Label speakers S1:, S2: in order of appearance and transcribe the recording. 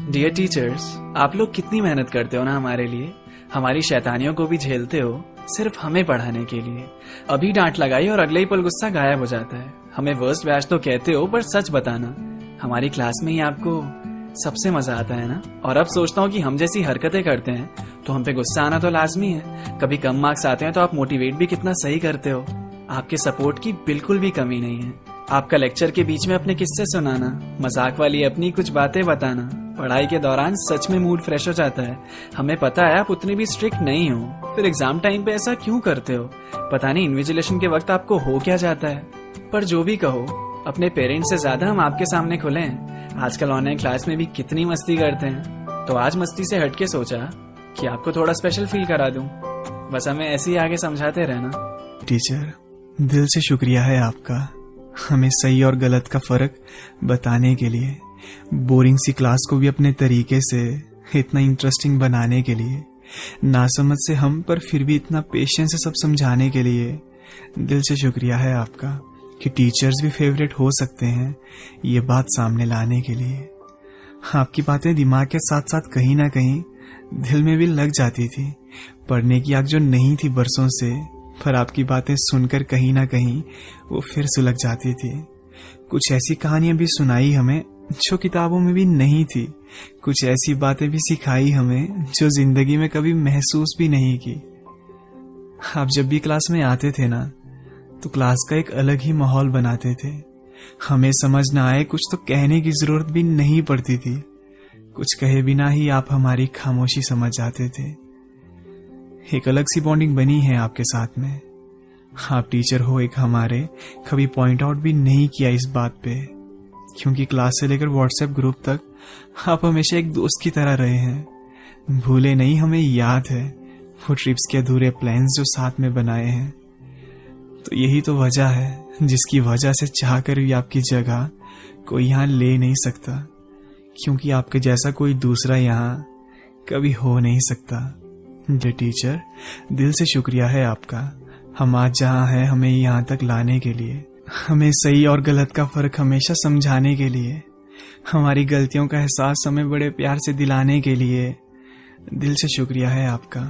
S1: Dear teachers, आप लोग कितनी मेहनत करते हो ना हमारे लिए। हमारी शैतानियों को भी झेलते हो सिर्फ हमें पढ़ाने के लिए। अभी डांट लगाई और अगले ही पल गुस्सा गायब हो जाता है। हमें वर्स्ट बैच तो कहते हो, पर सच बताना, हमारी क्लास में ही आपको सबसे मजा आता है ना। और अब सोचता हूँ कि हम जैसी हरकतें करते हैं तो हम पे गुस्सा आना तो लाजमी है। कभी कम मार्क्स आते हैं तो आप मोटिवेट भी कितना सही करते हो। आपके सपोर्ट की बिल्कुल भी कमी नहीं है। आपका लेक्चर के बीच में अपने किस्से सुनाना, मजाक वाली अपनी कुछ बातें बताना, पढ़ाई के दौरान सच में मूड फ्रेश हो जाता है। हमें पता है आप उतनी भी स्ट्रिक्ट नहीं हो, फिर एग्जाम टाइम पे ऐसा क्यों करते हो? पता नहीं इन्विजिलेशन के वक्त आपको हो क्या जाता है। पर जो भी कहो, अपने पेरेंट्स से ज्यादा हम आपके सामने खुले हैं। आजकल ऑनलाइन क्लास में भी कितनी मस्ती करते हैं, तो आज मस्ती से हटके सोचा कि आपको थोड़ा स्पेशल फील करा दूं। बस हमें ऐसे ही आगे समझाते रहना।
S2: टीचर, दिल से शुक्रिया है आपका, हमें सही और गलत का फर्क बताने के लिए, बोरिंग सी क्लास को भी अपने तरीके से इतना इंटरेस्टिंग बनाने के लिए, नासमझ से हम पर फिर भी इतना पेशेंस से सब समझाने के लिए दिल से शुक्रिया है आपका कि टीचर्स भी फेवरेट हो सकते हैं, ये बात सामने लाने के लिए। आपकी बातें दिमाग के साथ साथ कहीं ना कहीं दिल में भी लग जाती थी। पढ़ने की आग जो नहीं थी बरसों से, पर आपकी बातें सुनकर कहीं ना कहीं वो फिर सुलग जाती थी। कुछ ऐसी कहानियां भी सुनाई हमें जो किताबों में भी नहीं थी। कुछ ऐसी बातें भी सिखाई हमें जो जिंदगी में कभी महसूस भी नहीं की। आप जब भी क्लास में आते थे ना, तो क्लास का एक अलग ही माहौल बनाते थे। हमें समझ ना आए कुछ तो कहने की जरूरत भी नहीं पड़ती थी। कुछ कहे बिना ही आप हमारी खामोशी समझ जाते थे। एक अलग सी बॉन्डिंग बनी है आपके साथ में। आप टीचर हो एक हमारे, कभी पॉइंट आउट भी नहीं किया इस बात पे, क्योंकि क्लास से लेकर व्हाट्सएप ग्रुप तक आप हमेशा एक दोस्त की तरह रहे हैं। भूले नहीं, हमें याद है वो ट्रिप्स के अधूरे प्लान्स जो साथ में बनाए हैं। तो यही तो वजह है जिसकी वजह से चाहकर भी आपकी जगह कोई यहाँ ले नहीं सकता, क्योंकि आपके जैसा कोई दूसरा यहाँ कभी हो नहीं सकता। डियर टीचर, दिल से शुक्रिया है आपका, हम आज जहाँ हैं हमें यहाँ तक लाने के लिए, हमें सही और गलत का फर्क हमेशा समझाने के लिए, हमारी गलतियों का एहसास हमें बड़े प्यार से दिलाने के लिए। दिल से शुक्रिया है आपका।